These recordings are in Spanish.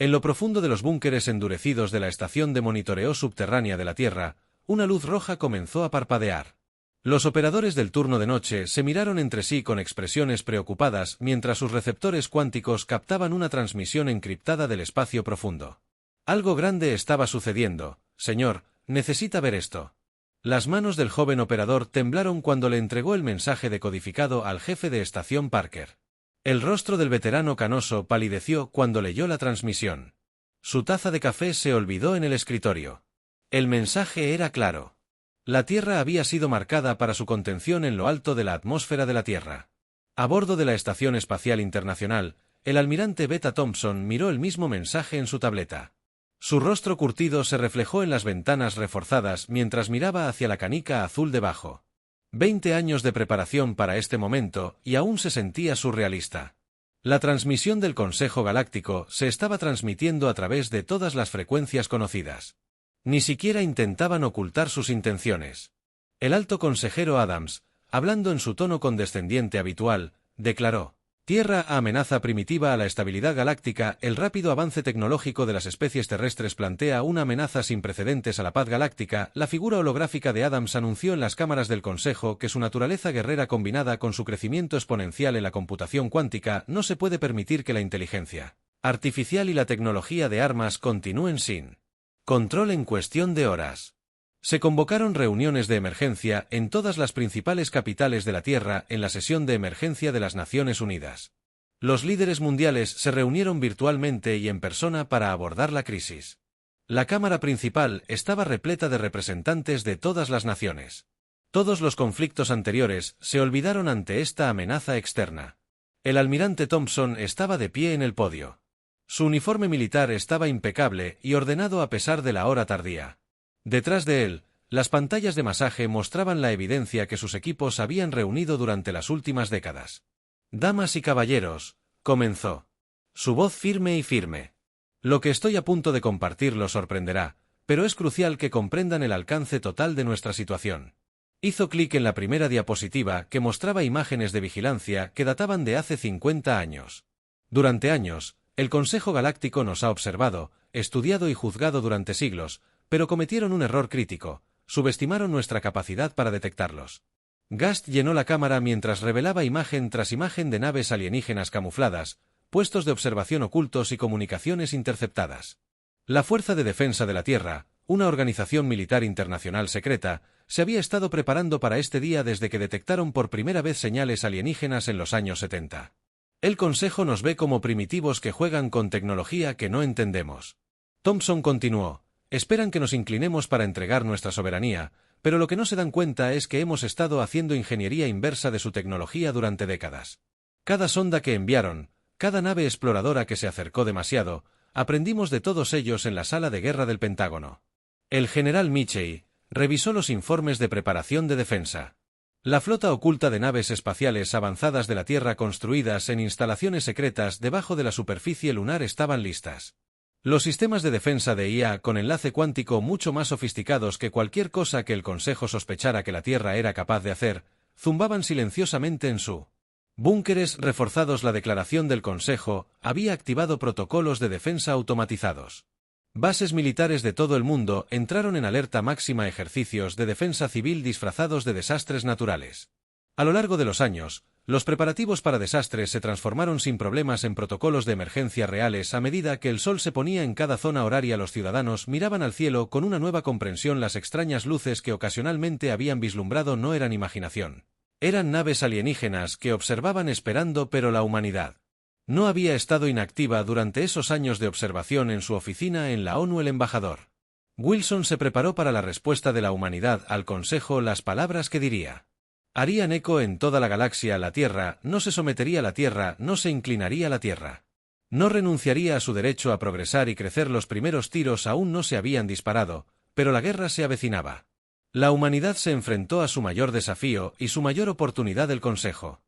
En lo profundo de los búnkeres endurecidos de la estación de monitoreo subterránea de la Tierra, una luz roja comenzó a parpadear. Los operadores del turno de noche se miraron entre sí con expresiones preocupadas mientras sus receptores cuánticos captaban una transmisión encriptada del espacio profundo. Algo grande estaba sucediendo, señor, necesita ver esto. Las manos del joven operador temblaron cuando le entregó el mensaje decodificado al jefe de estación Parker. El rostro del veterano canoso palideció cuando leyó la transmisión. Su taza de café se olvidó en el escritorio. El mensaje era claro. La Tierra había sido marcada para su contención en lo alto de la atmósfera de la Tierra. A bordo de la Estación Espacial Internacional, el almirante Beta Thompson miró el mismo mensaje en su tableta. Su rostro curtido se reflejó en las ventanas reforzadas mientras miraba hacia la canica azul debajo. 20 años de preparación para este momento y aún se sentía surrealista. La transmisión del Consejo Galáctico se estaba transmitiendo a través de todas las frecuencias conocidas. Ni siquiera intentaban ocultar sus intenciones. El alto consejero Adams, hablando en su tono condescendiente habitual, declaró: Tierra amenaza primitiva a la estabilidad galáctica. El rápido avance tecnológico de las especies terrestres plantea una amenaza sin precedentes a la paz galáctica. La figura holográfica de Adams anunció en las cámaras del Consejo que su naturaleza guerrera combinada con su crecimiento exponencial en la computación cuántica no se puede permitir que la inteligencia artificial y la tecnología de armas continúen sin control en cuestión de horas. Se convocaron reuniones de emergencia en todas las principales capitales de la Tierra en la sesión de emergencia de las Naciones Unidas. Los líderes mundiales se reunieron virtualmente y en persona para abordar la crisis. La Cámara Principal estaba repleta de representantes de todas las naciones. Todos los conflictos anteriores se olvidaron ante esta amenaza externa. El almirante Thompson estaba de pie en el podio. Su uniforme militar estaba impecable y ordenado a pesar de la hora tardía. Detrás de él, las pantallas de masaje mostraban la evidencia que sus equipos habían reunido durante las últimas décadas. Damas y caballeros, comenzó. Su voz firme y firme. Lo que estoy a punto de compartir los sorprenderá, pero es crucial que comprendan el alcance total de nuestra situación. Hizo clic en la primera diapositiva que mostraba imágenes de vigilancia que databan de hace 50 años. Durante años, el Consejo Galáctico nos ha observado, estudiado y juzgado durante siglos, pero cometieron un error crítico: subestimaron nuestra capacidad para detectarlos. Gast llenó la cámara mientras revelaba imagen tras imagen de naves alienígenas camufladas, puestos de observación ocultos y comunicaciones interceptadas. La Fuerza de Defensa de la Tierra, una organización militar internacional secreta, se había estado preparando para este día desde que detectaron por primera vez señales alienígenas en los años 70. El Consejo nos ve como primitivos que juegan con tecnología que no entendemos. Thompson continuó: esperan que nos inclinemos para entregar nuestra soberanía, pero lo que no se dan cuenta es que hemos estado haciendo ingeniería inversa de su tecnología durante décadas. Cada sonda que enviaron, cada nave exploradora que se acercó demasiado, aprendimos de todos ellos en la sala de guerra del Pentágono. El general Mitchell revisó los informes de preparación de defensa. La flota oculta de naves espaciales avanzadas de la Tierra construidas en instalaciones secretas debajo de la superficie lunar estaban listas. Los sistemas de defensa de IA con enlace cuántico mucho más sofisticados que cualquier cosa que el Consejo sospechara que la Tierra era capaz de hacer, zumbaban silenciosamente en su búnkeres reforzados. La declaración del Consejo había activado protocolos de defensa automatizados. Bases militares de todo el mundo entraron en alerta máxima. Ejercicios de defensa civil disfrazados de desastres naturales. A lo largo de los años, los preparativos para desastres se transformaron sin problemas en protocolos de emergencia reales. A medida que el sol se ponía en cada zona horaria, los ciudadanos miraban al cielo con una nueva comprensión. Las extrañas luces que ocasionalmente habían vislumbrado no eran imaginación. Eran naves alienígenas que observaban esperando, pero la humanidad no había estado inactiva durante esos años de observación. En su oficina en la ONU, el embajador Wilson se preparó para la respuesta de la humanidad al Consejo. Las palabras que diría harían eco en toda la galaxia. La Tierra no se sometería a la Tierra, no se inclinaría a la Tierra. No renunciaría a su derecho a progresar y crecer. Los primeros tiros aún no se habían disparado, pero la guerra se avecinaba. La humanidad se enfrentó a su mayor desafío y su mayor oportunidad. El Consejo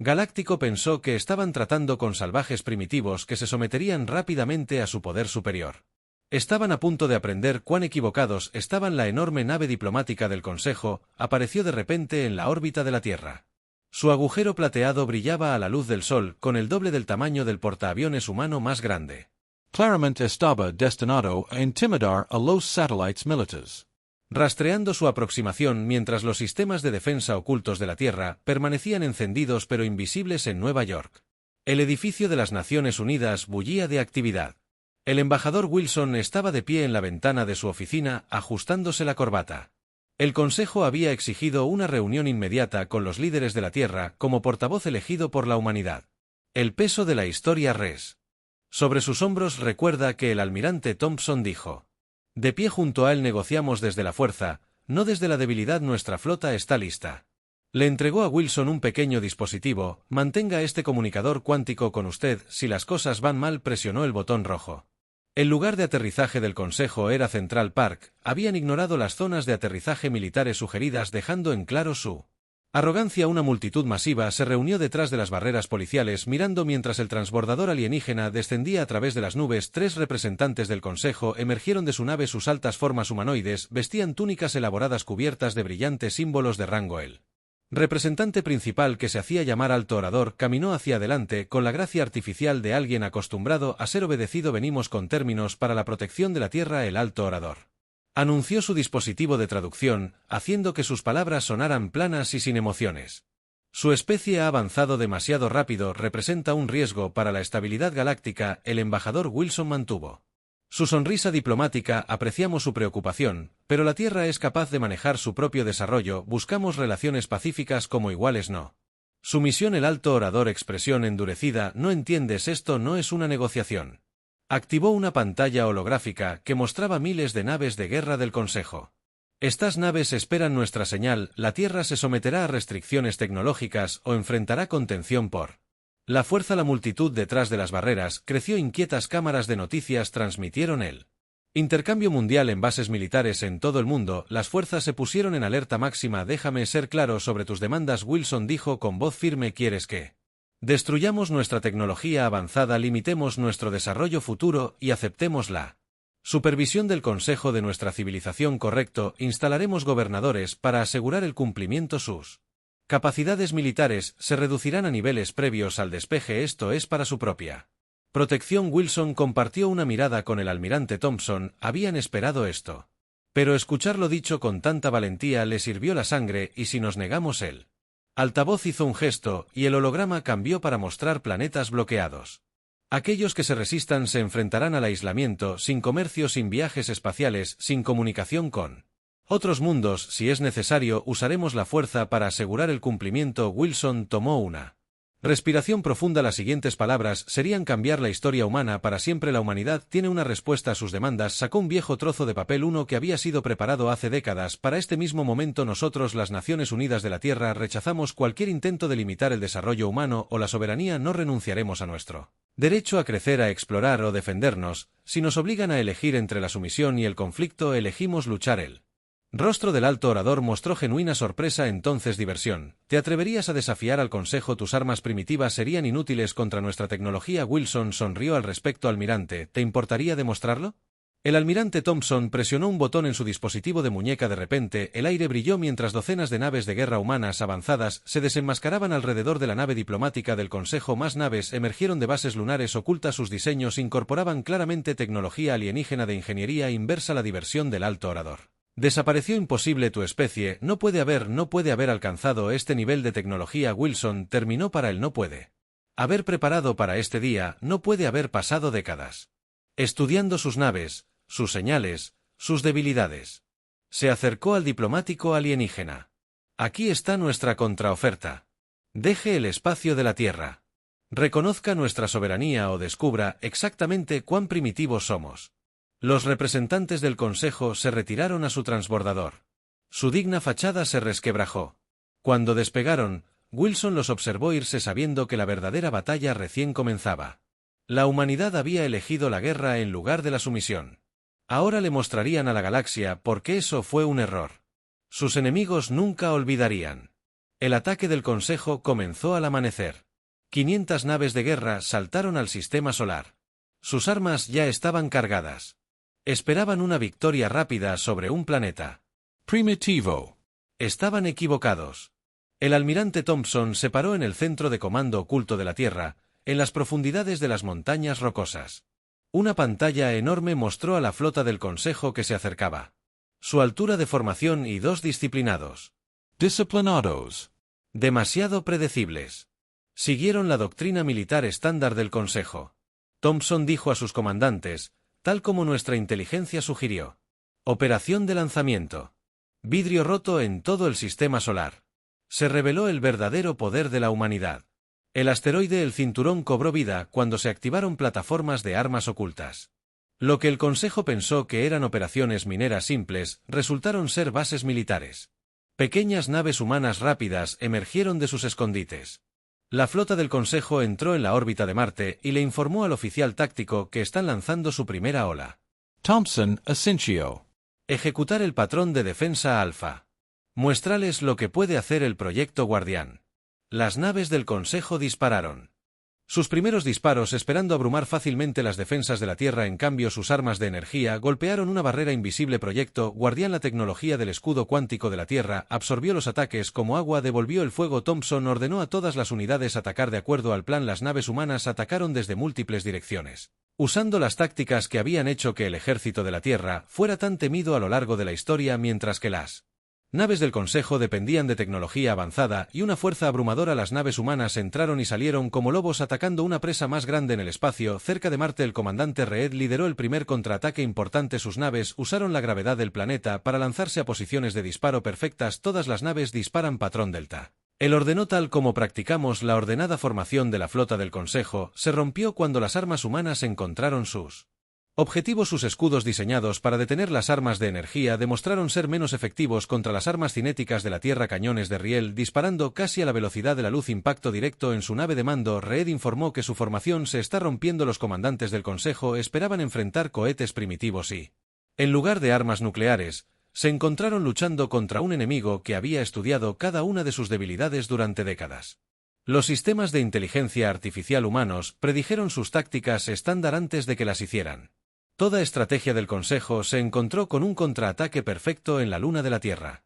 Galáctico pensó que estaban tratando con salvajes primitivos que se someterían rápidamente a su poder superior. Estaban a punto de aprender cuán equivocados estaban. La enorme nave diplomática del Consejo apareció de repente en la órbita de la Tierra. Su agujero plateado brillaba a la luz del sol, con el doble del tamaño del portaaviones humano más grande. Claramente estaba destinado a intimidar a los satélites militares. Rastreando su aproximación mientras los sistemas de defensa ocultos de la Tierra permanecían encendidos pero invisibles en Nueva York. El edificio de las Naciones Unidas bullía de actividad. El embajador Wilson estaba de pie en la ventana de su oficina, ajustándose la corbata. El Consejo había exigido una reunión inmediata con los líderes de la Tierra como portavoz elegido por la humanidad. El peso de la historia res. Sobre sus hombros recuerda que el almirante Thompson dijo: de pie junto a él negociamos desde la fuerza, no desde la debilidad. Nuestra flota está lista. Le entregó a Wilson un pequeño dispositivo. Mantenga este comunicador cuántico con usted. Si las cosas van mal, presionó el botón rojo. El lugar de aterrizaje del Consejo era Central Park. Habían ignorado las zonas de aterrizaje militares sugeridas, dejando en claro su arrogancia. Una multitud masiva se reunió detrás de las barreras policiales mirando mientras el transbordador alienígena descendía a través de las nubes. 3 representantes del Consejo emergieron de su nave. Sus altas formas humanoides vestían túnicas elaboradas cubiertas de brillantes símbolos de rango. El representante principal, que se hacía llamar Alto Orador, caminó hacia adelante con la gracia artificial de alguien acostumbrado a ser obedecido. Venimos con términos para la protección de la Tierra. El Alto Orador anunció su dispositivo de traducción, haciendo que sus palabras sonaran planas y sin emociones. Su especie ha avanzado demasiado rápido, representa un riesgo para la estabilidad galáctica. El embajador Wilson mantuvo su sonrisa diplomática. Apreciamos su preocupación, pero la Tierra es capaz de manejar su propio desarrollo. Buscamos relaciones pacíficas como iguales. No. Su misión. El Alto Orador, expresión endurecida: no entiendes, esto no es una negociación. Activó una pantalla holográfica que mostraba miles de naves de guerra del Consejo. Estas naves esperan nuestra señal. La Tierra se someterá a restricciones tecnológicas o enfrentará contención por la fuerza. La multitud detrás de las barreras creció inquietas. Cámaras de noticias transmitieron el intercambio mundial en bases militares en todo el mundo. Las fuerzas se pusieron en alerta máxima. Déjame ser claro sobre tus demandas, Wilson dijo con voz firme. ¿Quieres que destruyamos nuestra tecnología avanzada, limitemos nuestro desarrollo futuro y aceptemos la supervisión del Consejo de nuestra civilización? Correcto. Instalaremos gobernadores para asegurar el cumplimiento. Sus capacidades militares se reducirán a niveles previos al despeje. Esto es para su propia protección. Wilson compartió una mirada con el almirante Thompson. Habían esperado esto. Pero escuchar lo dicho con tanta valentía le sirvió la sangre. ¿Y si nos negamos? El altavoz hizo un gesto, y el holograma cambió para mostrar planetas bloqueados. Aquellos que se resistan se enfrentarán al aislamiento, sin comercio, sin viajes espaciales, sin comunicación con otros mundos. Si es necesario, usaremos la fuerza para asegurar el cumplimiento. Wilson tomó una respiración profunda. Las siguientes palabras serían cambiar la historia humana para siempre. La humanidad tiene una respuesta a sus demandas. Sacó un viejo trozo de papel, uno que había sido preparado hace décadas para este mismo momento. Nosotros, las Naciones Unidas de la Tierra, rechazamos cualquier intento de limitar el desarrollo humano o la soberanía. No renunciaremos a nuestro derecho a crecer, a explorar o defendernos. Si nos obligan a elegir entre la sumisión y el conflicto, elegimos luchar. El rostro del Alto Orador mostró genuina sorpresa. Entonces diversión. ¿Te atreverías a desafiar al Consejo? Tus armas primitivas serían inútiles contra nuestra tecnología. Wilson sonrió al respecto. Almirante, ¿te importaría demostrarlo? El almirante Thompson presionó un botón en su dispositivo de muñeca. De repente, el aire brilló mientras docenas de naves de guerra humanas avanzadas se desenmascaraban alrededor de la nave diplomática del Consejo. Más naves emergieron de bases lunares ocultas. Sus diseños incorporaban claramente tecnología alienígena de ingeniería inversa. La diversión del Alto Orador desapareció. Imposible, tu especie no puede haber alcanzado este nivel de tecnología. Wilson terminó para él. No puede haber preparado para este día. No puede haber pasado décadas estudiando sus naves, sus señales, sus debilidades. Se acercó al diplomático alienígena. Aquí está nuestra contraoferta. Deje el espacio de la Tierra. Reconozca nuestra soberanía o descubra exactamente cuán primitivos somos. Los representantes del Consejo se retiraron a su transbordador. Su digna fachada se resquebrajó. Cuando despegaron, Wilson los observó irse sabiendo que la verdadera batalla recién comenzaba. La humanidad había elegido la guerra en lugar de la sumisión. Ahora le mostrarían a la galaxia por qué eso fue un error. Sus enemigos nunca olvidarían. El ataque del Consejo comenzó al amanecer. 500 naves de guerra saltaron al sistema solar. Sus armas ya estaban cargadas. Esperaban una victoria rápida sobre un planeta primitivo. Estaban equivocados. El almirante Thompson se paró en el centro de comando oculto de la Tierra, en las profundidades de las montañas rocosas. Una pantalla enorme mostró a la flota del Consejo que se acercaba. Su altura de formación y 2 disciplinados. Disciplinados. Demasiado predecibles. Siguieron la doctrina militar estándar del Consejo. Thompson dijo a sus comandantes, tal como nuestra inteligencia sugirió. Operación de lanzamiento. Vidrio roto en todo el sistema solar. Se reveló el verdadero poder de la humanidad. El asteroide El Cinturón cobró vida cuando se activaron plataformas de armas ocultas. Lo que el Consejo pensó que eran operaciones mineras simples, resultaron ser bases militares. Pequeñas naves humanas rápidas emergieron de sus escondites. La flota del Consejo entró en la órbita de Marte y le informó al oficial táctico que están lanzando su primera ola. Thompson Ascencio. Ejecutar el patrón de defensa alfa. Muéstrales lo que puede hacer el proyecto Guardián. Las naves del Consejo dispararon. Sus primeros disparos, esperando abrumar fácilmente las defensas de la Tierra, en cambio sus armas de energía golpearon una barrera invisible. Proyecto Guardián. La tecnología del escudo cuántico de la Tierra absorbió los ataques como agua, devolvió el fuego. Thompson ordenó a todas las unidades atacar de acuerdo al plan. Las naves humanas atacaron desde múltiples direcciones, usando las tácticas que habían hecho que el ejército de la Tierra fuera tan temido a lo largo de la historia, mientras que las naves del Consejo dependían de tecnología avanzada y una fuerza abrumadora. Las naves humanas entraron y salieron como lobos atacando una presa más grande en el espacio. Cerca de Marte, el comandante Reed lideró el primer contraataque importante. Sus naves usaron la gravedad del planeta para lanzarse a posiciones de disparo perfectas. Todas las naves disparan patrón delta. Él ordenó, tal como practicamos. La ordenada formación de la flota del Consejo se rompió cuando las armas humanas encontraron sus objetivos. Sus escudos, diseñados para detener las armas de energía, demostraron ser menos efectivos contra las armas cinéticas de la Tierra. Cañones de riel disparando casi a la velocidad de la luz. Impacto directo en su nave de mando. Reed informó que su formación se está rompiendo. Los comandantes del Consejo esperaban enfrentar cohetes primitivos y, en lugar de armas nucleares, se encontraron luchando contra un enemigo que había estudiado cada una de sus debilidades durante décadas. Los sistemas de inteligencia artificial humanos predijeron sus tácticas estándar antes de que las hicieran. Toda estrategia del Consejo se encontró con un contraataque perfecto en la luna de la Tierra.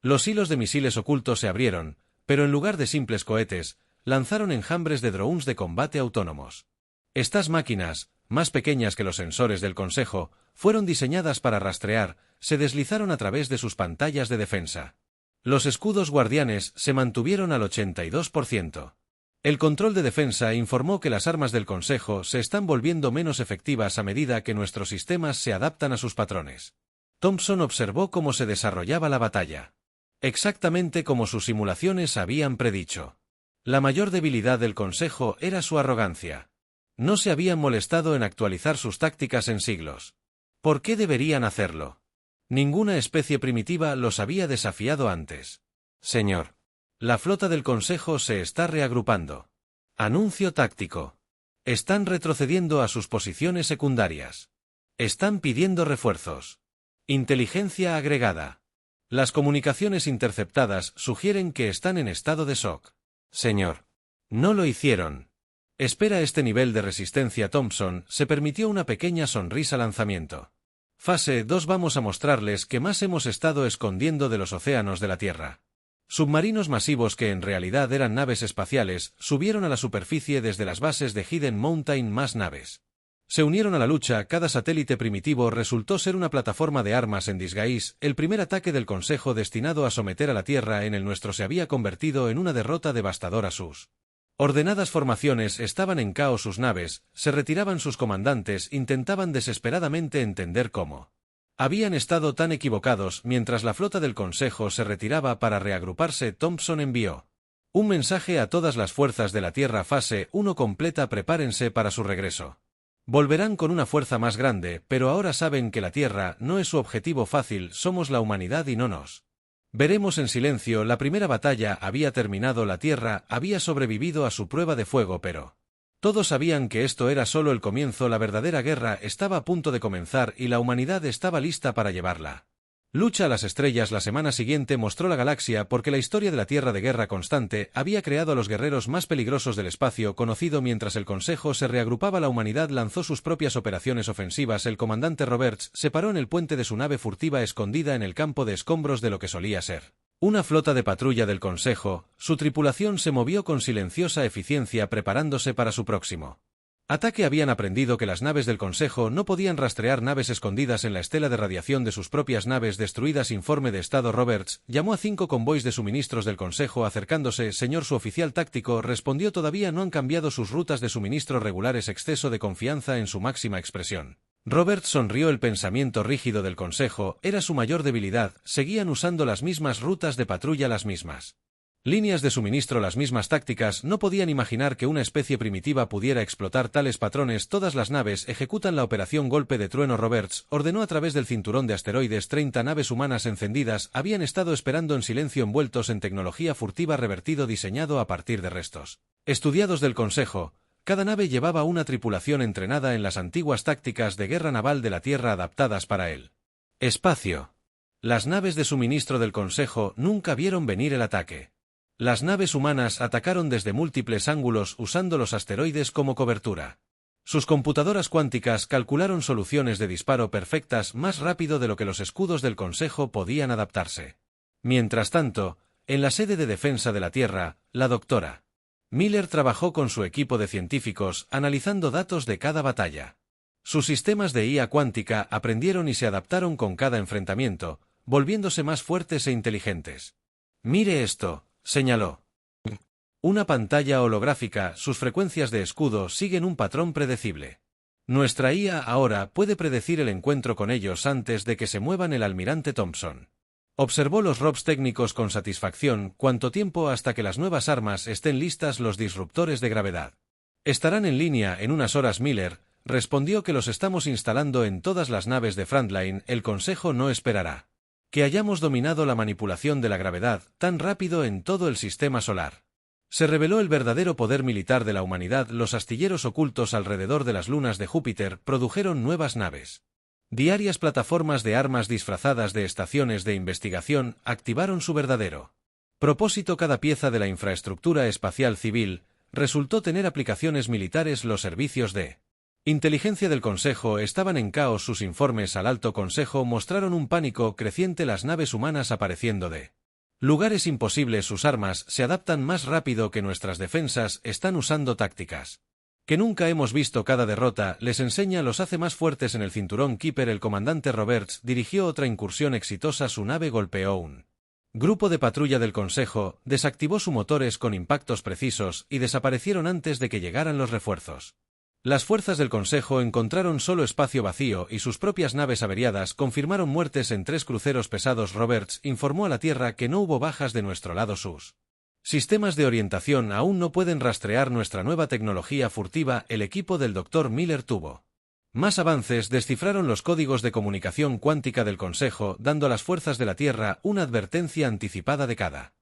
Los hilos de misiles ocultos se abrieron, pero en lugar de simples cohetes, lanzaron enjambres de drones de combate autónomos. Estas máquinas, más pequeñas que los sensores del Consejo, fueron diseñadas para rastrear, se deslizaron a través de sus pantallas de defensa. Los escudos guardianes se mantuvieron al 82%. El control de defensa informó que las armas del Consejo se están volviendo menos efectivas a medida que nuestros sistemas se adaptan a sus patrones. Thompson observó cómo se desarrollaba la batalla. Exactamente como sus simulaciones habían predicho. La mayor debilidad del Consejo era su arrogancia. No se habían molestado en actualizar sus tácticas en siglos. ¿Por qué deberían hacerlo? Ninguna especie primitiva los había desafiado antes. Señor. La flota del Consejo se está reagrupando. Anuncio táctico. Están retrocediendo a sus posiciones secundarias. Están pidiendo refuerzos. Inteligencia agregada. Las comunicaciones interceptadas sugieren que están en estado de shock. Señor. No lo hicieron. Espera este nivel de resistencia. Thompson se permitió una pequeña sonrisa. Lanzamiento. Fase 2. Vamos a mostrarles qué más hemos estado escondiendo de los océanos de la Tierra. Submarinos masivos, que en realidad eran naves espaciales, subieron a la superficie desde las bases de Hidden Mountain. Más naves se unieron a la lucha. Cada satélite primitivo resultó ser una plataforma de armas en disguise. El primer ataque del Consejo destinado a someter a la Tierra en el nuestro se había convertido en una derrota devastadora. Sus ordenadas formaciones estaban en caos. Sus naves se retiraban. Sus comandantes intentaban desesperadamente entender cómo habían estado tan equivocados. Mientras la flota del Consejo se retiraba para reagruparse, Thompson envió un mensaje a todas las fuerzas de la Tierra. Fase 1 completa. Prepárense para su regreso. Volverán con una fuerza más grande, pero ahora saben que la Tierra no es su objetivo fácil. Somos la humanidad y no nos veremos en silencio. La primera batalla había terminado. La Tierra había sobrevivido a su prueba de fuego, pero todos sabían que esto era solo el comienzo. La verdadera guerra estaba a punto de comenzar y la humanidad estaba lista para llevarla. Lucha a las estrellas. La semana siguiente mostró la galaxia porque la historia de la Tierra de guerra constante había creado a los guerreros más peligrosos del espacio conocido. Mientras el Consejo se reagrupaba, la humanidad lanzó sus propias operaciones ofensivas. El comandante Roberts se paró en el puente de su nave furtiva, escondida en el campo de escombros de lo que solía ser una flota de patrulla del Consejo. Su tripulación se movió con silenciosa eficiencia, preparándose para su próximo Ataque habían aprendido que las naves del Consejo no podían rastrear naves escondidas en la estela de radiación de sus propias naves destruidas. Informe de estado. Roberts llamó a 5 convoys de suministros del Consejo acercándose. Señor, su oficial táctico respondió, todavía no han cambiado sus rutas de suministro regulares. Exceso de confianza en su máxima expresión. Roberts sonrió. El pensamiento rígido del Consejo era su mayor debilidad. Seguían usando las mismas rutas de patrulla, las mismas líneas de suministro, las mismas tácticas. No podían imaginar que una especie primitiva pudiera explotar tales patrones. Todas las naves ejecutan la operación golpe de trueno. Roberts ordenó a través del cinturón de asteroides. 30 naves humanas encendidas habían estado esperando en silencio, envueltos en tecnología furtiva revertido diseñado a partir de restos estudiados del Consejo. Cada nave llevaba una tripulación entrenada en las antiguas tácticas de guerra naval de la Tierra adaptadas para el espacio. Las naves de suministro del Consejo nunca vieron venir el ataque. Las naves humanas atacaron desde múltiples ángulos usando los asteroides como cobertura. Sus computadoras cuánticas calcularon soluciones de disparo perfectas más rápido de lo que los escudos del Consejo podían adaptarse. Mientras tanto, en la sede de defensa de la Tierra, la doctora Miller trabajó con su equipo de científicos analizando datos de cada batalla. Sus sistemas de IA cuántica aprendieron y se adaptaron con cada enfrentamiento, volviéndose más fuertes e inteligentes. «Mire esto», señaló. Una pantalla holográfica. Sus frecuencias de escudo siguen un patrón predecible. Nuestra IA ahora puede predecir el encuentro con ellos antes de que se muevan. El almirante Thompson observó los ROVs técnicos con satisfacción. ¿Cuánto tiempo hasta que las nuevas armas estén listas? Los disruptores de gravedad estarán en línea en unas horas. Miller respondió que los estamos instalando en todas las naves de Frontline. El Consejo no esperará que hayamos dominado la manipulación de la gravedad tan rápido en todo el sistema solar. Se reveló el verdadero poder militar de la humanidad. Los astilleros ocultos alrededor de las lunas de Júpiter produjeron nuevas naves. Diarias plataformas de armas disfrazadas de estaciones de investigación activaron su verdadero propósito. Cada pieza de la infraestructura espacial civil resultó tener aplicaciones militares. Los servicios de inteligencia del Consejo estaban en caos. Sus informes al Alto Consejo mostraron un pánico creciente. Las naves humanas apareciendo de lugares imposibles. Sus armas se adaptan más rápido que nuestras defensas. Están usando tácticas que nunca hemos visto. Cada derrota les enseña, los hace más fuertes. En el cinturón Kuiper, el comandante Roberts dirigió otra incursión exitosa. Su nave golpeó un grupo de patrulla del Consejo, desactivó sus motores con impactos precisos y desaparecieron antes de que llegaran los refuerzos. Las fuerzas del Consejo encontraron solo espacio vacío y sus propias naves averiadas confirmaron muertes en 3 cruceros pesados. Roberts informó a la Tierra que no hubo bajas de nuestro lado. Sus sistemas de orientación aún no pueden rastrear nuestra nueva tecnología furtiva. El equipo del Dr. Miller tuvo más avances. Descifraron los códigos de comunicación cuántica del Consejo, dando a las fuerzas de la Tierra una advertencia anticipada de cada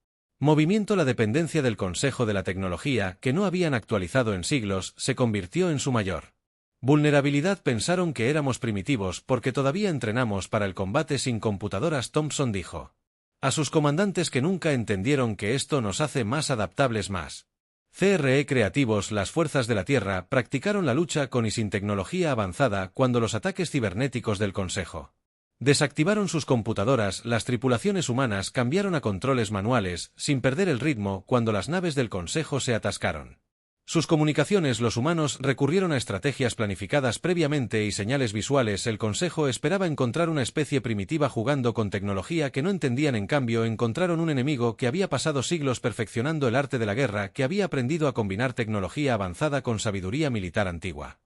movimiento. La dependencia del Consejo de la tecnología, que no habían actualizado en siglos, se convirtió en su mayor vulnerabilidad. Pensaron que éramos primitivos porque todavía entrenamos para el combate sin computadoras. Thompson dijo a sus comandantes que nunca entendieron que esto nos hace más adaptables, más CRE creativos. Las fuerzas de la Tierra practicaron la lucha con y sin tecnología avanzada cuando los ataques cibernéticos del Consejo desactivaron sus computadoras. Las tripulaciones humanas cambiaron a controles manuales, sin perder el ritmo, cuando las naves del Consejo se atascaron. Sus comunicaciones. Los humanos recurrieron a estrategias planificadas previamente y señales visuales. El Consejo esperaba encontrar una especie primitiva jugando con tecnología que no entendían. En cambio, encontraron un enemigo que había pasado siglos perfeccionando el arte de la guerra, que había aprendido a combinar tecnología avanzada con sabiduría militar antigua.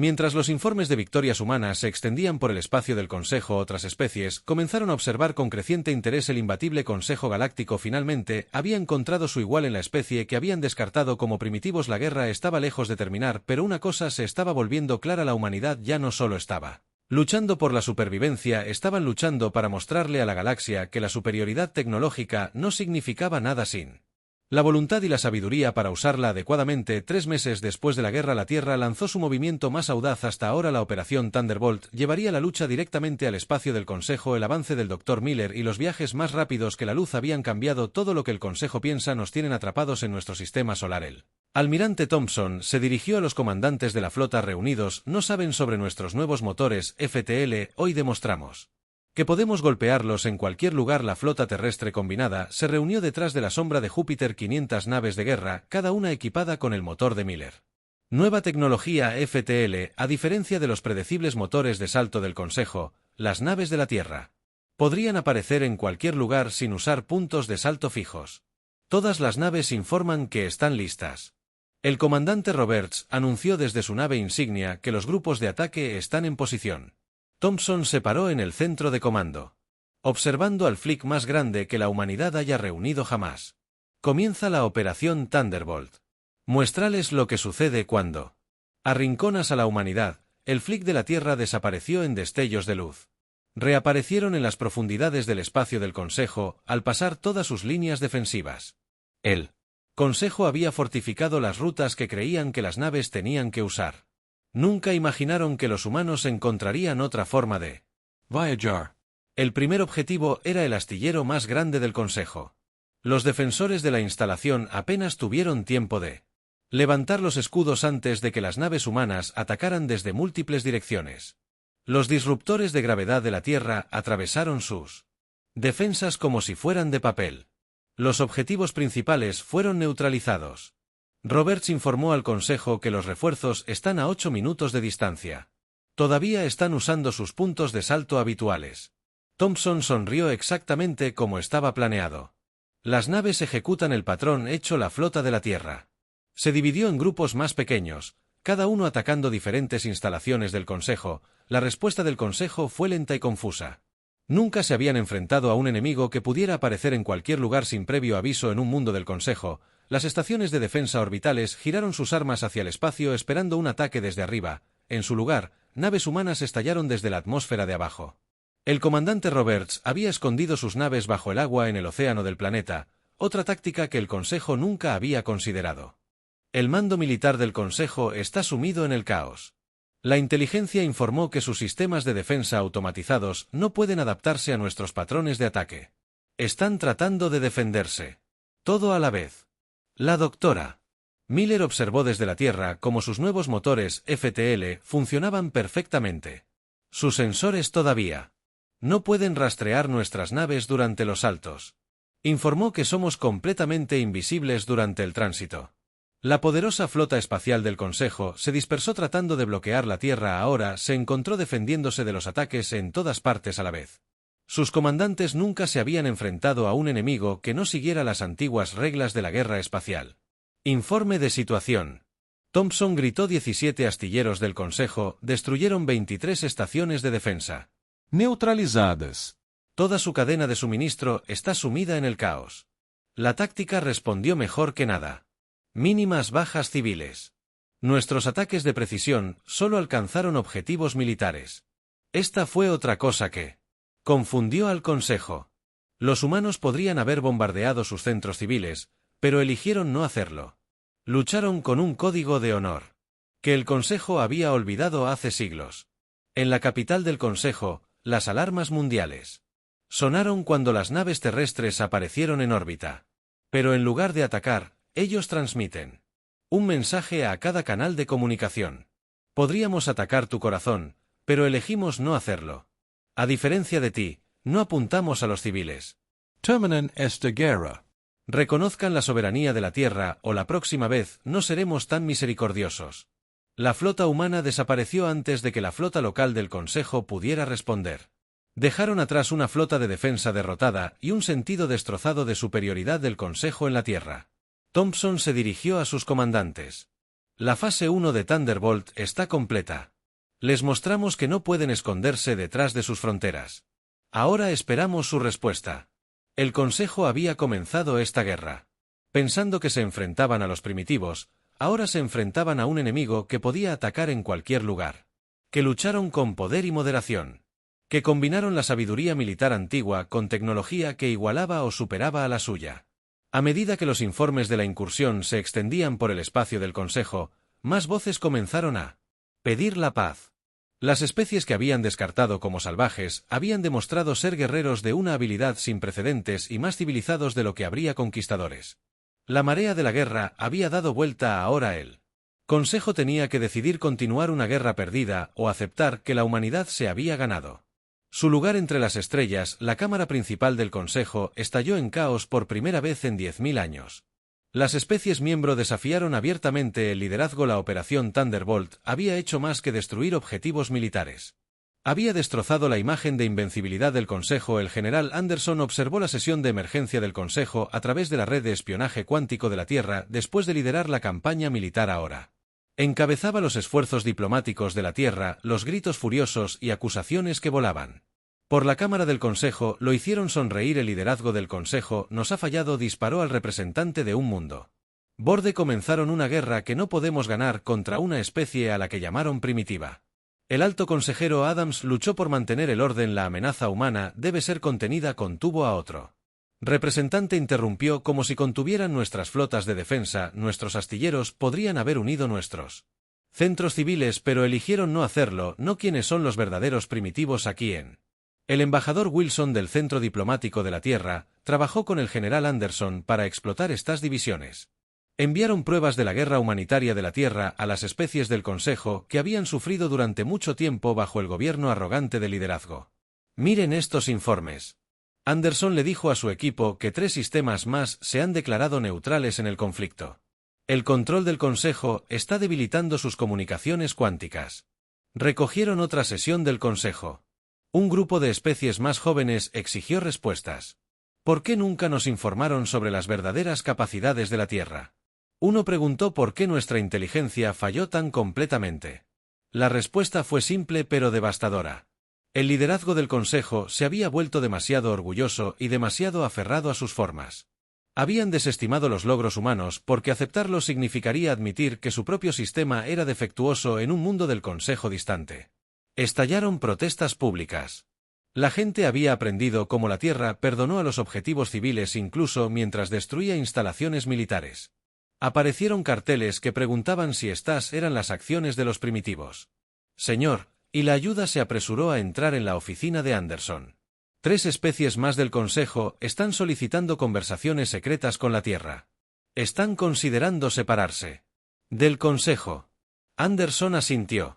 Mientras los informes de victorias humanas se extendían por el espacio del Consejo, otras especies comenzaron a observar con creciente interés el imbatible Consejo Galáctico. Finalmente, había encontrado su igual en la especie que habían descartado como primitivos. La guerra estaba lejos de terminar, pero una cosa se estaba volviendo clara: la humanidad ya no solo estaba luchando por la supervivencia, estaban luchando para mostrarle a la galaxia que la superioridad tecnológica no significaba nada sin la voluntad y la sabiduría para usarla adecuadamente. 3 meses después de la guerra, la Tierra lanzó su movimiento más audaz hasta ahora. La Operación Thunderbolt llevaría la lucha directamente al espacio del Consejo. El avance del Dr. Miller y los viajes más rápidos que la luz habían cambiado todo lo que el Consejo piensa. Nos tienen atrapados en nuestro sistema solar. El almirante Thompson se dirigió a los comandantes de la flota reunidos. No saben sobre nuestros nuevos motores FTL. Hoy demostramos que podemos golpearlos en cualquier lugar. La flota terrestre combinada se reunió detrás de la sombra de Júpiter. 500 naves de guerra, cada una equipada con el motor de Miller. Nueva tecnología FTL. A diferencia de los predecibles motores de salto del Consejo, las naves de la Tierra podrían aparecer en cualquier lugar sin usar puntos de salto fijos. Todas las naves informan que están listas. El comandante Roberts anunció desde su nave insignia que los grupos de ataque están en posición. Thompson se paró en el centro de comando, observando al flick más grande que la humanidad haya reunido jamás. Comienza la operación Thunderbolt. Muéstrales lo que sucede cuando arrinconas a la humanidad. El flick de la Tierra desapareció en destellos de luz. Reaparecieron en las profundidades del espacio del Consejo al pasar todas sus líneas defensivas. El Consejo había fortificado las rutas que creían que las naves tenían que usar. Nunca imaginaron que los humanos encontrarían otra forma de Voyager. El primer objetivo era el astillero más grande del Consejo. Los defensores de la instalación apenas tuvieron tiempo de levantar los escudos antes de que las naves humanas atacaran desde múltiples direcciones. Los disruptores de gravedad de la Tierra atravesaron sus defensas como si fueran de papel. Los objetivos principales fueron neutralizados. Roberts informó al Consejo que los refuerzos están a 8 minutos de distancia. Todavía están usando sus puntos de salto habituales. Thompson sonrió exactamente como estaba planeado. Las naves ejecutan el patrón hecho la flota de la Tierra. Se dividió en grupos más pequeños, cada uno atacando diferentes instalaciones del Consejo. La respuesta del Consejo fue lenta y confusa. Nunca se habían enfrentado a un enemigo que pudiera aparecer en cualquier lugar sin previo aviso en un mundo del Consejo. Las estaciones de defensa orbitales giraron sus armas hacia el espacio esperando un ataque desde arriba. En su lugar, naves humanas estallaron desde la atmósfera de abajo. El comandante Roberts había escondido sus naves bajo el agua en el océano del planeta, otra táctica que el Consejo nunca había considerado. El mando militar del Consejo está sumido en el caos. La inteligencia informó que sus sistemas de defensa automatizados no pueden adaptarse a nuestros patrones de ataque. Están tratando de defenderse. Todo a la vez. La doctora Miller observó desde la Tierra cómo sus nuevos motores FTL funcionaban perfectamente. Sus sensores todavía no pueden rastrear nuestras naves durante los saltos. Informó que somos completamente invisibles durante el tránsito. La poderosa flota espacial del Consejo se dispersó tratando de bloquear la Tierra. Ahora se encontró defendiéndose de los ataques en todas partes a la vez. Sus comandantes nunca se habían enfrentado a un enemigo que no siguiera las antiguas reglas de la guerra espacial. Informe de situación. Thompson gritó. 17 astilleros del Consejo destruyeron 23 estaciones de defensa. Neutralizadas. Toda su cadena de suministro está sumida en el caos. La táctica respondió mejor que nada. Mínimas bajas civiles. Nuestros ataques de precisión solo alcanzaron objetivos militares. Esta fue otra cosa que confundió al Consejo. Los humanos podrían haber bombardeado sus centros civiles, pero eligieron no hacerlo. Lucharon con un código de honor que el Consejo había olvidado hace siglos. En la capital del Consejo, las alarmas mundiales sonaron cuando las naves terrestres aparecieron en órbita. Pero en lugar de atacar, ellos transmiten un mensaje a cada canal de comunicación. Podríamos atacar tu corazón, pero elegimos no hacerlo. A diferencia de ti, no apuntamos a los civiles. Terminen esta guerra. Reconozcan la soberanía de la Tierra o la próxima vez no seremos tan misericordiosos. La flota humana desapareció antes de que la flota local del Consejo pudiera responder. Dejaron atrás una flota de defensa derrotada y un sentido destrozado de superioridad del Consejo en la Tierra. Thompson se dirigió a sus comandantes. La fase 1 de Thunderbolt está completa. Les mostramos que no pueden esconderse detrás de sus fronteras. Ahora esperamos su respuesta. El Consejo había comenzado esta guerra. Pensando que se enfrentaban a los primitivos, ahora se enfrentaban a un enemigo que podía atacar en cualquier lugar. Que lucharon con poder y moderación. Que combinaron la sabiduría militar antigua con tecnología que igualaba o superaba a la suya. A medida que los informes de la incursión se extendían por el espacio del Consejo, más voces comenzaron a pedir la paz. Las especies que habían descartado como salvajes habían demostrado ser guerreros de una habilidad sin precedentes y más civilizados de lo que habría conquistadores. La marea de la guerra había dado vuelta. Ahora el Consejo tenía que decidir continuar una guerra perdida o aceptar que la humanidad se había ganado. Su lugar entre las estrellas, la cámara principal del Consejo, estalló en caos por primera vez en 10.000 años. Las especies miembro desafiaron abiertamente el liderazgo. La operación Thunderbolt había hecho más que destruir objetivos militares. Había destrozado la imagen de invencibilidad del Consejo. El general Anderson observó la sesión de emergencia del Consejo a través de la red de espionaje cuántico de la Tierra después de liderar la campaña militar ahora. Encabezaba los esfuerzos diplomáticos de la Tierra, los gritos furiosos y acusaciones que volaban. Por la Cámara del Consejo lo hicieron sonreír. El liderazgo del Consejo nos ha fallado, disparó al representante de un mundo. Borde comenzaron una guerra que no podemos ganar contra una especie a la que llamaron primitiva. El alto consejero Adams luchó por mantener el orden. La amenaza humana debe ser contenida, contuvo a otro representante. Interrumpió, como si contuvieran nuestras flotas de defensa, nuestros astilleros podrían haber unido nuestros centros civiles, pero eligieron no hacerlo. No. ¿Quiénes son los verdaderos primitivos aquí en? El embajador Wilson del Centro Diplomático de la Tierra trabajó con el general Anderson para explotar estas divisiones. Enviaron pruebas de la guerra humanitaria de la Tierra a las especies del Consejo que habían sufrido durante mucho tiempo bajo el gobierno arrogante de liderazgo. Miren estos informes. Anderson le dijo a su equipo que 3 sistemas más se han declarado neutrales en el conflicto. El control del Consejo está debilitando sus comunicaciones cuánticas. Recogieron otra sesión del Consejo. Un grupo de especies más jóvenes exigió respuestas. ¿Por qué nunca nos informaron sobre las verdaderas capacidades de la Tierra? Uno preguntó por qué nuestra inteligencia falló tan completamente. La respuesta fue simple pero devastadora. El liderazgo del Consejo se había vuelto demasiado orgulloso y demasiado aferrado a sus formas. Habían desestimado los logros humanos porque aceptarlos significaría admitir que su propio sistema era defectuoso en un mundo del Consejo distante. Estallaron protestas públicas. La gente había aprendido cómo la Tierra perdonó a los objetivos civiles incluso mientras destruía instalaciones militares. Aparecieron carteles que preguntaban si estas eran las acciones de los primitivos. Señor, y la ayuda se apresuró a entrar en la oficina de Anderson. 3 especies más del Consejo están solicitando conversaciones secretas con la Tierra. Están considerando separarse del Consejo. Anderson asintió.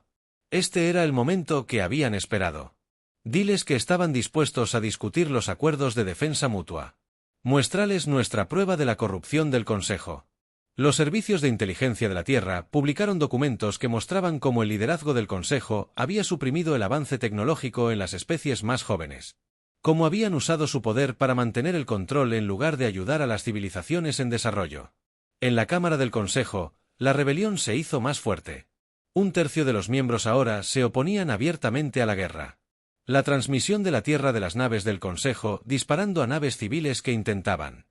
Este era el momento que habían esperado. Diles que estaban dispuestos a discutir los acuerdos de defensa mutua. Muéstrales nuestra prueba de la corrupción del Consejo. Los servicios de inteligencia de la Tierra publicaron documentos que mostraban cómo el liderazgo del Consejo había suprimido el avance tecnológico en las especies más jóvenes. Cómo habían usado su poder para mantener el control en lugar de ayudar a las civilizaciones en desarrollo. En la Cámara del Consejo, la rebelión se hizo más fuerte. 1/3 de los miembros ahora se oponían abiertamente a la guerra. La transmisión de la Tierra de las naves del Consejo disparando a naves civiles que intentaban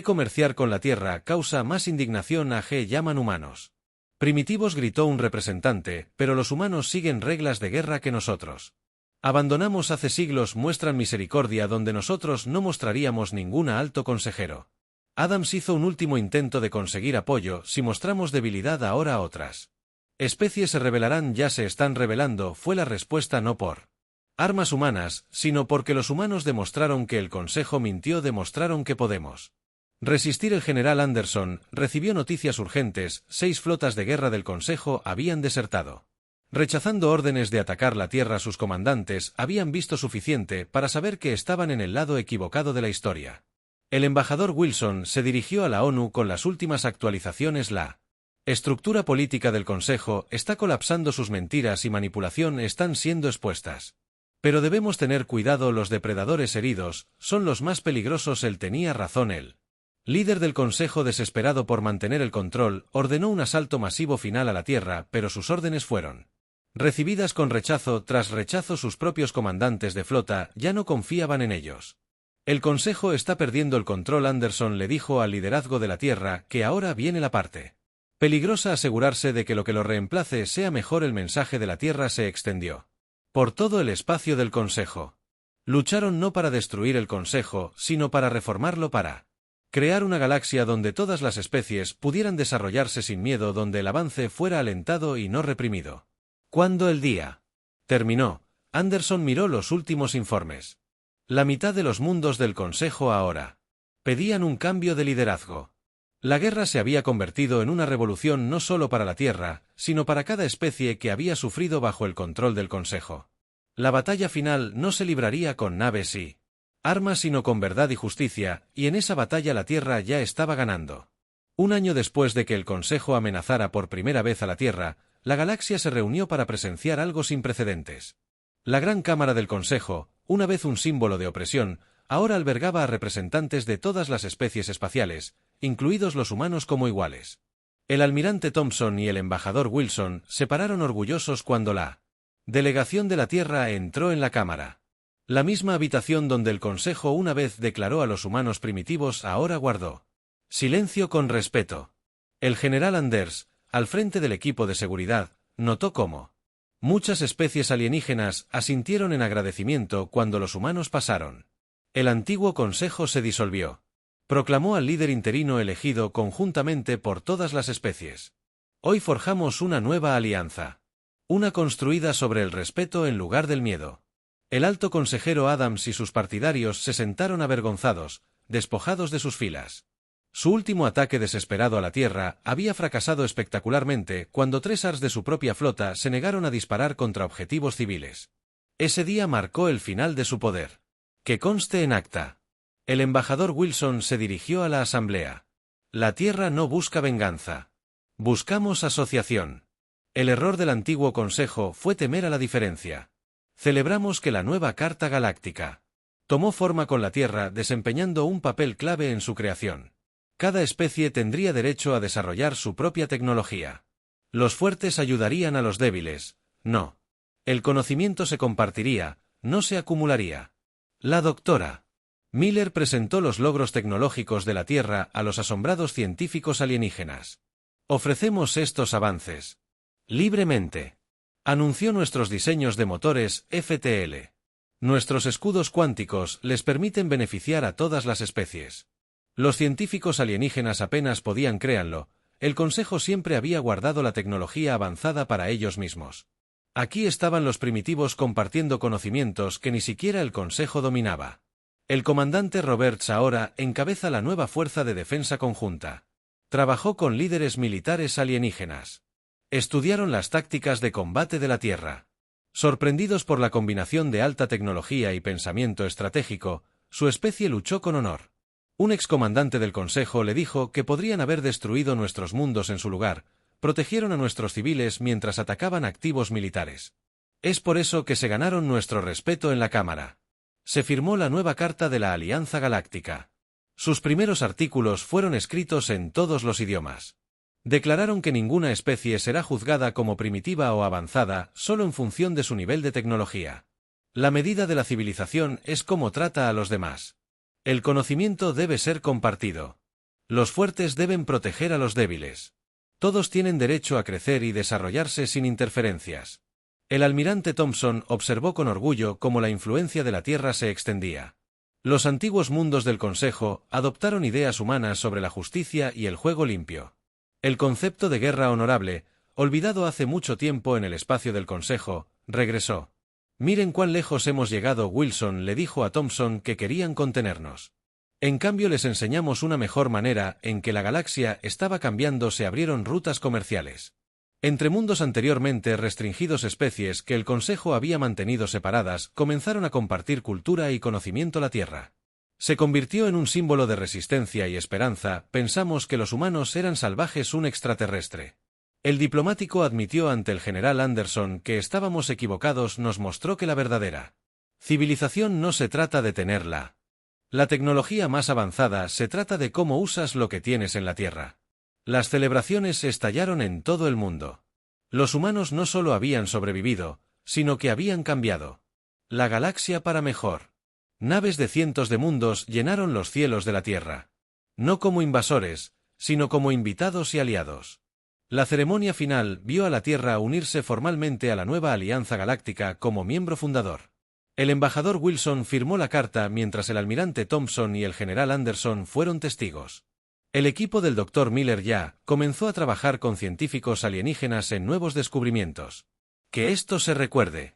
comerciar con la Tierra causa más indignación. A llaman humanos primitivos, gritó un representante, pero los humanos siguen reglas de guerra que nosotros abandonamos hace siglos. Muestran misericordia donde nosotros no mostraríamos ninguna. Alto consejero Adams hizo un último intento de conseguir apoyo. Si mostramos debilidad ahora a otras especies se rebelarán. Ya se están rebelando, fue la respuesta, no por armas humanas, sino porque los humanos demostraron que el Consejo mintió, demostraron que podemos resistir. El general Anderson recibió noticias urgentes: 6 flotas de guerra del Consejo habían desertado. Rechazando órdenes de atacar la Tierra, sus comandantes habían visto suficiente para saber que estaban en el lado equivocado de la historia. El embajador Wilson se dirigió a la ONU con las últimas actualizaciones. La estructura política del Consejo está colapsando, sus mentiras y manipulación están siendo expuestas. Pero debemos tener cuidado, los depredadores heridos son los más peligrosos. Él tenía razón. El líder del Consejo, desesperado por mantener el control, ordenó un asalto masivo final a la Tierra, pero sus órdenes fueron recibidas con rechazo. Tras rechazo, sus propios comandantes de flota ya no confiaban en ellos. El Consejo está perdiendo el control. Anderson le dijo al liderazgo de la Tierra que ahora viene la parte peligrosa, asegurarse de que lo reemplace sea mejor. El mensaje de la Tierra se extendió por todo el espacio del Consejo. Lucharon no para destruir el Consejo, sino para reformarlo, para crear una galaxia donde todas las especies pudieran desarrollarse sin miedo, donde el avance fuera alentado y no reprimido. Cuando el día terminó, Anderson miró los últimos informes. La mitad de los mundos del Consejo ahora pedían un cambio de liderazgo. La guerra se había convertido en una revolución no solo para la Tierra, sino para cada especie que había sufrido bajo el control del Consejo. La batalla final no se libraría con naves y armas, sino con verdad y justicia, y en esa batalla la Tierra ya estaba ganando. Un año después de que el Consejo amenazara por primera vez a la Tierra, la galaxia se reunió para presenciar algo sin precedentes. La Gran Cámara del Consejo, una vez un símbolo de opresión, ahora albergaba a representantes de todas las especies espaciales, incluidos los humanos como iguales. El almirante Thompson y el embajador Wilson se pararon orgullosos cuando la delegación de la Tierra entró en la Cámara. La misma habitación donde el Consejo una vez declaró a los humanos primitivos ahora guardó silencio con respeto. El general Anders, al frente del equipo de seguridad, notó cómo muchas especies alienígenas asintieron en agradecimiento cuando los humanos pasaron. El antiguo Consejo se disolvió. Proclamó al líder interino elegido conjuntamente por todas las especies. Hoy forjamos una nueva alianza. Una construida sobre el respeto en lugar del miedo. El alto consejero Adams y sus partidarios se sentaron avergonzados, despojados de sus filas. Su último ataque desesperado a la Tierra había fracasado espectacularmente cuando 3 ars de su propia flota se negaron a disparar contra objetivos civiles. Ese día marcó el final de su poder. Que conste en acta. El embajador Wilson se dirigió a la asamblea. La Tierra no busca venganza. Buscamos asociación. El error del antiguo Consejo fue temer a la diferencia. Celebramos que la nueva Carta Galáctica tomó forma con la Tierra desempeñando un papel clave en su creación. Cada especie tendría derecho a desarrollar su propia tecnología. Los fuertes ayudarían a los débiles, no. El conocimiento se compartiría, no se acumularía. La doctora Miller presentó los logros tecnológicos de la Tierra a los asombrados científicos alienígenas. Ofrecemos estos avances libremente. Anunció nuestros diseños de motores FTL. Nuestros escudos cuánticos les permiten beneficiar a todas las especies. Los científicos alienígenas apenas podían creerlo, el Consejo siempre había guardado la tecnología avanzada para ellos mismos. Aquí estaban los primitivos compartiendo conocimientos que ni siquiera el Consejo dominaba. El comandante Roberts ahora encabeza la nueva Fuerza de Defensa Conjunta. Trabajó con líderes militares alienígenas. Estudiaron las tácticas de combate de la Tierra. Sorprendidos por la combinación de alta tecnología y pensamiento estratégico, su especie luchó con honor. Un excomandante del Consejo le dijo que podrían haber destruido nuestros mundos en su lugar, protegieron a nuestros civiles mientras atacaban activos militares. Es por eso que se ganaron nuestro respeto en la Cámara. Se firmó la nueva Carta de la Alianza Galáctica. Sus primeros artículos fueron escritos en todos los idiomas. Declararon que ninguna especie será juzgada como primitiva o avanzada solo en función de su nivel de tecnología. La medida de la civilización es cómo trata a los demás. El conocimiento debe ser compartido. Los fuertes deben proteger a los débiles. Todos tienen derecho a crecer y desarrollarse sin interferencias. El almirante Thompson observó con orgullo cómo la influencia de la Tierra se extendía. Los antiguos mundos del Consejo adoptaron ideas humanas sobre la justicia y el juego limpio. El concepto de guerra honorable, olvidado hace mucho tiempo en el espacio del Consejo, regresó. Miren cuán lejos hemos llegado. Wilson le dijo a Thompson que querían contenernos. En cambio les enseñamos una mejor manera en que la galaxia estaba cambiando. Se abrieron rutas comerciales. Entre mundos anteriormente restringidos, especies que el Consejo había mantenido separadas comenzaron a compartir cultura y conocimiento. La Tierra se convirtió en un símbolo de resistencia y esperanza. Pensamos que los humanos eran salvajes, un extraterrestre. El diplomático admitió ante el general Anderson que estábamos equivocados. Nos mostró que la verdadera civilización no se trata de tenerla. La tecnología más avanzada se trata de cómo usas lo que tienes en la Tierra. Las celebraciones estallaron en todo el mundo. Los humanos no solo habían sobrevivido, sino que habían cambiado la galaxia para mejor. Naves de cientos de mundos llenaron los cielos de la Tierra. No como invasores, sino como invitados y aliados. La ceremonia final vio a la Tierra unirse formalmente a la nueva Alianza Galáctica como miembro fundador. El embajador Wilson firmó la carta mientras el almirante Thompson y el general Anderson fueron testigos. El equipo del Dr. Miller ya comenzó a trabajar con científicos alienígenas en nuevos descubrimientos. Que esto se recuerde.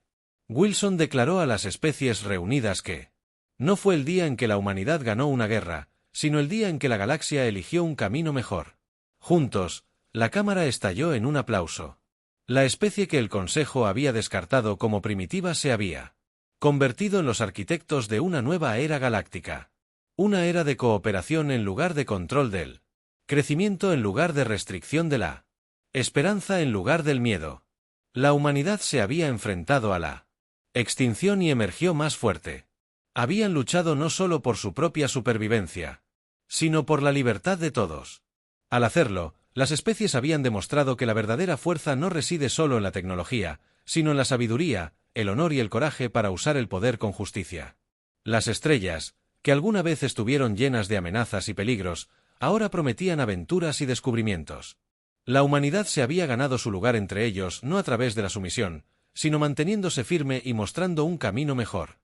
Wilson declaró a las especies reunidas que no fue el día en que la humanidad ganó una guerra, sino el día en que la galaxia eligió un camino mejor. Juntos, la Cámara estalló en un aplauso. La especie que el Consejo había descartado como primitiva se había convertido en los arquitectos de una nueva era galáctica. Una era de cooperación en lugar de control del Crecimiento en lugar de restricción de la esperanza en lugar del miedo. La humanidad se había enfrentado a la extinción y emergió más fuerte. Habían luchado no solo por su propia supervivencia, sino por la libertad de todos. Al hacerlo, las especies habían demostrado que la verdadera fuerza no reside solo en la tecnología, sino en la sabiduría, el honor y el coraje para usar el poder con justicia. Las estrellas, que alguna vez estuvieron llenas de amenazas y peligros, ahora prometían aventuras y descubrimientos. La humanidad se había ganado su lugar entre ellos no a través de la sumisión, sino manteniéndose firme y mostrando un camino mejor.